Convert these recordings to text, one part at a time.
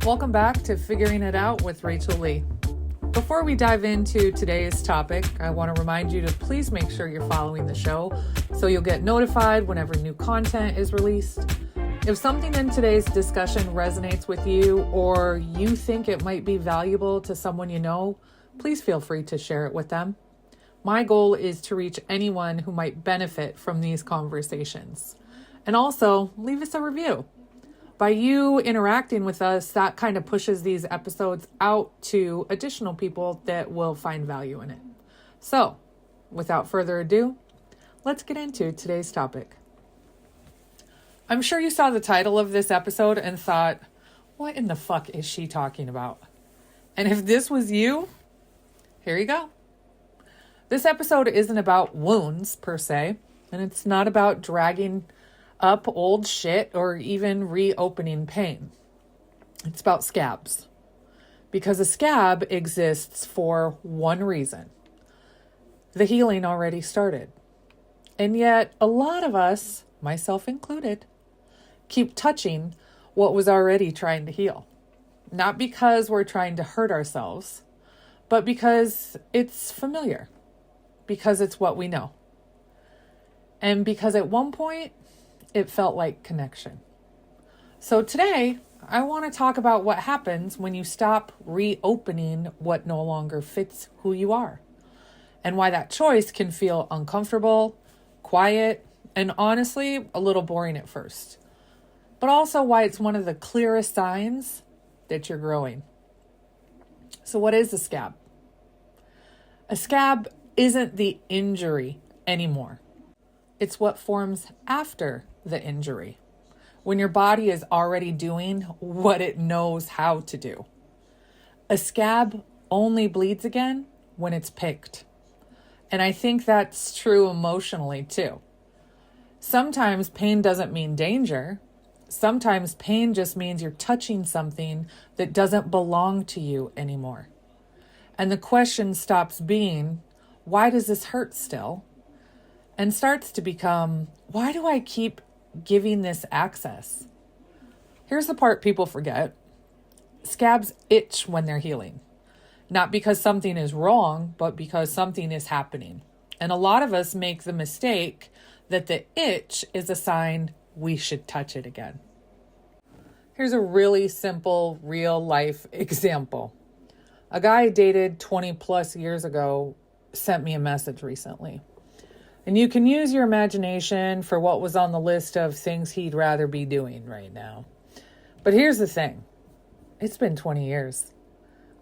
Welcome back to Figuring It Out with Rachel Lee. Before we dive into today's topic, I want to remind you to please make sure you're following the show so you'll get notified whenever new content is released. If something in today's discussion resonates with you or you think it might be valuable to someone you know, please feel free to share it with them. My goal is to reach anyone who might benefit from these conversations. And also, leave us a review. By you interacting with us, that kind of pushes these episodes out to additional people that will find value in it. So, without further ado, let's get into today's topic. I'm sure you saw the title of this episode and thought, what in the fuck is she talking about? And if this was you, here you go. This episode isn't about wounds per se, and it's not about dragging up old shit or even reopening pain. It's about scabs. Because a scab exists for one reason. The healing already started. And yet a lot of us, myself included, keep touching what was already trying to heal. Not because we're trying to hurt ourselves, but because it's familiar. Because it's what we know. And because at one point, it felt like connection. So today, I want to talk about what happens when you stop reopening what no longer fits who you are. And why that choice can feel uncomfortable, quiet, and honestly, a little boring at first. But also why it's one of the clearest signs that you're growing. So what is a scab? A scab isn't the injury anymore. It's what forms after the injury, when your body is already doing what it knows how to do. A scab only bleeds again when it's picked. And I think that's true emotionally too. Sometimes pain doesn't mean danger. Sometimes pain just means you're touching something that doesn't belong to you anymore. And the question stops being, why does this hurt still? And starts to become, why do I keep giving this access? Here's the part people forget. Scabs itch when they're healing. Not because something is wrong, but because something is happening. And a lot of us make the mistake that the itch is a sign we should touch it again. Here's a really simple, real life example. A guy I dated 20 plus years ago sent me a message recently. And you can use your imagination for what was on the list of things he'd rather be doing right now. But here's the thing. It's been 20 years.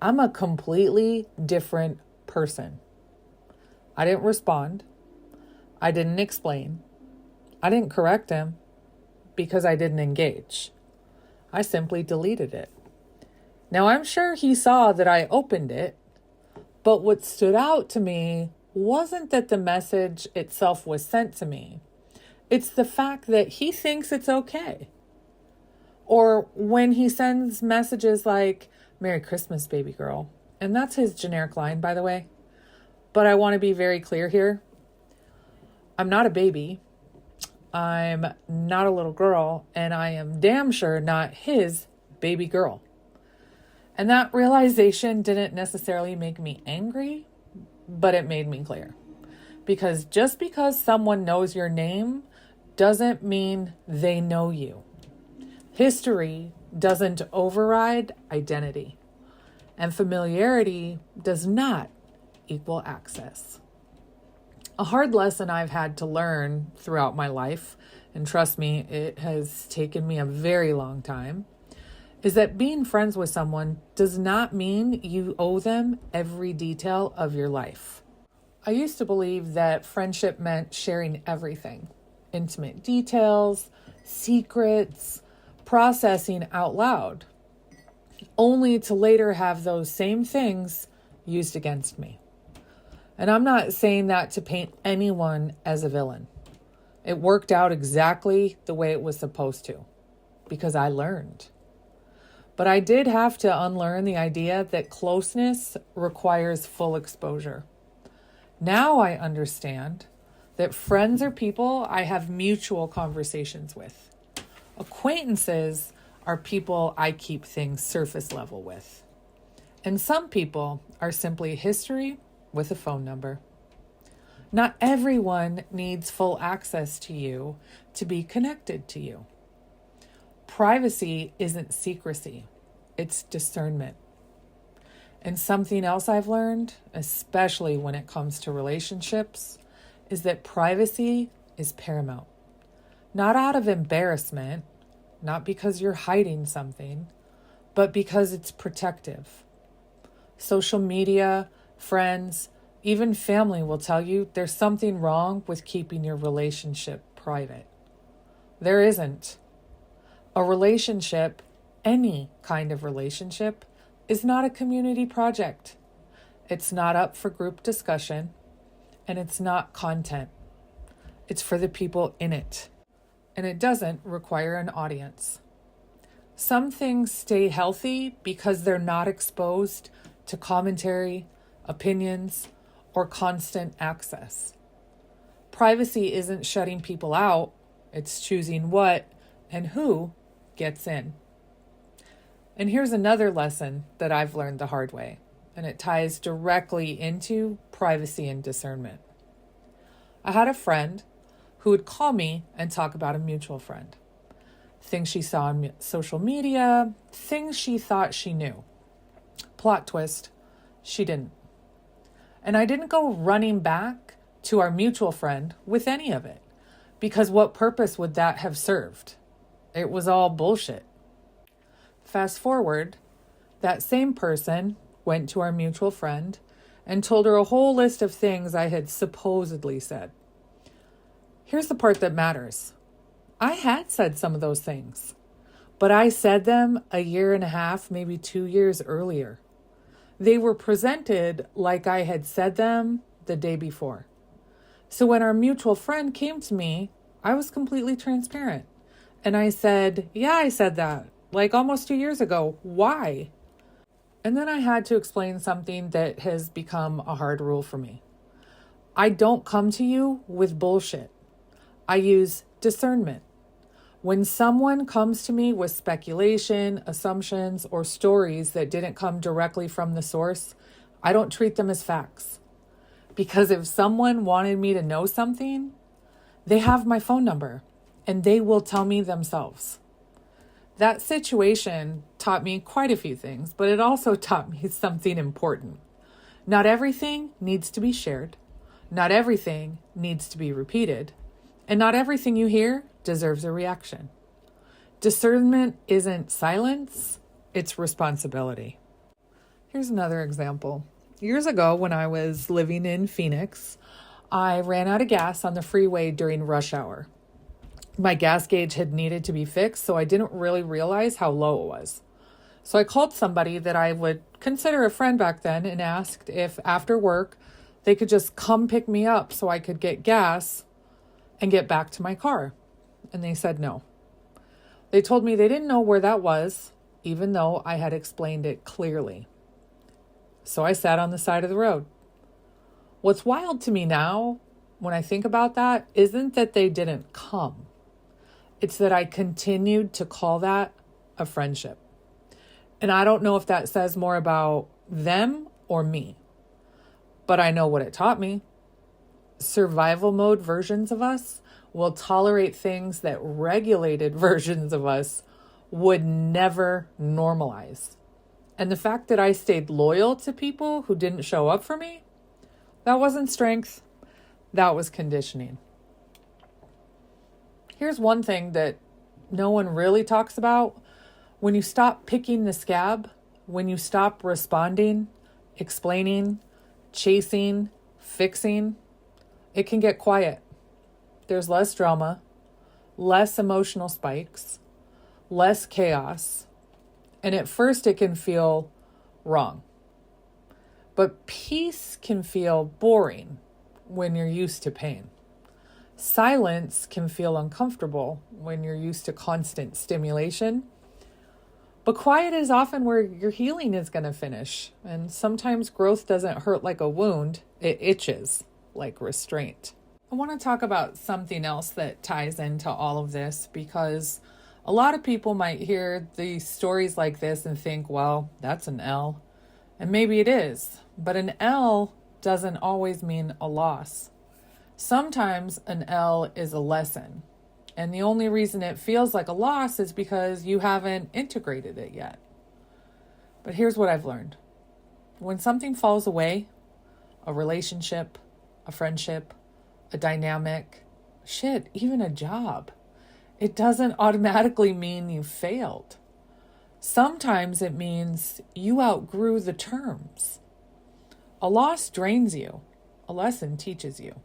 I'm a completely different person. I didn't respond. I didn't explain. I didn't correct him because I didn't engage. I simply deleted it. Now I'm sure he saw that I opened it, but what stood out to me wasn't that the message itself was sent to me. It's the fact that he thinks it's okay. Or when he sends messages like, Merry Christmas, baby girl. And that's his generic line, by the way. But I want to be very clear here. I'm not a baby. I'm not a little girl. And I am damn sure not his baby girl. And that realization didn't necessarily make me angry, but it made me clear. Because just because someone knows your name doesn't mean they know you. History doesn't override identity. And familiarity does not equal access. A hard lesson I've had to learn throughout my life, and trust me, it has taken me a very long time, is that being friends with someone does not mean you owe them every detail of your life. I used to believe that friendship meant sharing everything, intimate details, secrets, processing out loud, only to later have those same things used against me. And I'm not saying that to paint anyone as a villain. It worked out exactly the way it was supposed to, because I learned. But I did have to unlearn the idea that closeness requires full exposure. Now I understand that friends are people I have mutual conversations with. Acquaintances are people I keep things surface level with. And some people are simply history with a phone number. Not everyone needs full access to you to be connected to you. Privacy isn't secrecy, it's discernment. And something else I've learned, especially when it comes to relationships, is that privacy is paramount. Not out of embarrassment, not because you're hiding something, but because it's protective. Social media, friends, even family will tell you there's something wrong with keeping your relationship private. There isn't. A relationship, any kind of relationship, is not a community project. It's not up for group discussion, and it's not content. It's for the people in it, and it doesn't require an audience. Some things stay healthy because they're not exposed to commentary, opinions, or constant access. Privacy isn't shutting people out, it's choosing what and who gets in. And here's another lesson that I've learned the hard way, and it ties directly into privacy and discernment. I had a friend who would call me and talk about a mutual friend. Things she saw on social media, things she thought she knew. Plot twist, she didn't. And I didn't go running back to our mutual friend with any of it, because what purpose would that have served? It was all bullshit. Fast forward, that same person went to our mutual friend and told her a whole list of things I had supposedly said. Here's the part that matters. I had said some of those things, but I said them a year and a half, maybe 2 years earlier. They were presented like I had said them the day before. So when our mutual friend came to me, I was completely transparent. And I said, yeah, I said that, like almost 2 years ago. Why? And then I had to explain something that has become a hard rule for me. I don't come to you with bullshit. I use discernment. When someone comes to me with speculation, assumptions, or stories that didn't come directly from the source, I don't treat them as facts. Because if someone wanted me to know something, they have my phone number and they will tell me themselves. That situation taught me quite a few things, but it also taught me something important. Not everything needs to be shared. Not everything needs to be repeated. And not everything you hear deserves a reaction. Discernment isn't silence, it's responsibility. Here's another example. Years ago, when I was living in Phoenix, I ran out of gas on the freeway during rush hour. My gas gauge had needed to be fixed, so I didn't really realize how low it was. So I called somebody that I would consider a friend back then and asked if after work they could just come pick me up so I could get gas and get back to my car. And they said no. They told me they didn't know where that was, even though I had explained it clearly. So I sat on the side of the road. What's wild to me now, when I think about that, isn't that they didn't come. It's that I continued to call that a friendship. And I don't know if that says more about them or me. But I know what it taught me. Survival mode versions of us will tolerate things that regulated versions of us would never normalize. And the fact that I stayed loyal to people who didn't show up for me, that wasn't strength, that was conditioning. Here's one thing that no one really talks about. When you stop picking the scab, when you stop responding, explaining, chasing, fixing, it can get quiet. There's less drama, less emotional spikes, less chaos, and at first it can feel wrong. But peace can feel boring when you're used to pain. Silence can feel uncomfortable when you're used to constant stimulation. But quiet is often where your healing is going to finish. And sometimes growth doesn't hurt like a wound, it itches like restraint. I want to talk about something else that ties into all of this because A lot of people might hear these stories like this and think, well, that's an L. And maybe it is, but an L doesn't always mean a loss. Sometimes an L is a lesson. And the only reason it feels like a loss is because you haven't integrated it yet. But here's what I've learned. When something falls away, a relationship, a friendship, a dynamic, even a job, it doesn't automatically mean you failed. Sometimes it means you outgrew the terms. A loss drains you. A lesson teaches you.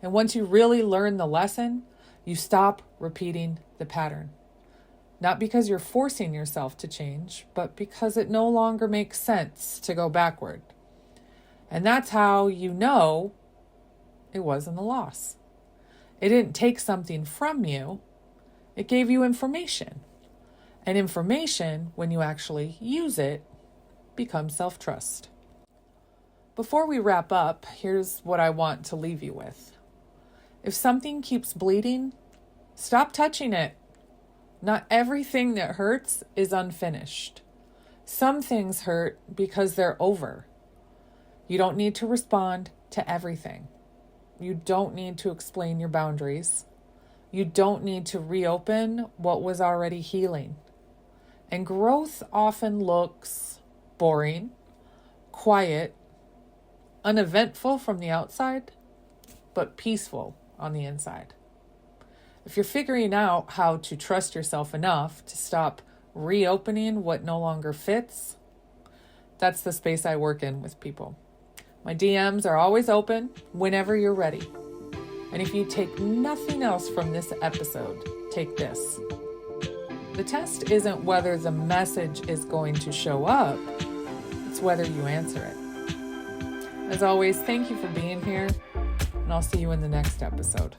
And once you really learn the lesson, you stop repeating the pattern. Not because you're forcing yourself to change, but because it no longer makes sense to go backward. And that's how you know it wasn't a loss. It didn't take something from you. It gave you information. And information, when you actually use it, becomes self-trust. Before we wrap up, here's what I want to leave you with. If something keeps bleeding, stop touching it. Not everything that hurts is unfinished. Some things hurt because they're over. You don't need to respond to everything. You don't need to explain your boundaries. You don't need to reopen what was already healing. And growth often looks boring, quiet, uneventful from the outside, but peaceful on the inside. If you're figuring out how to trust yourself enough to stop reopening what no longer fits, that's the space I work in with people. My DMs are always open whenever you're ready. And if you take nothing else from this episode, take this. The test isn't whether the message is going to show up, it's whether you answer it. As always, thank you for being here, and I'll see you in the next episode.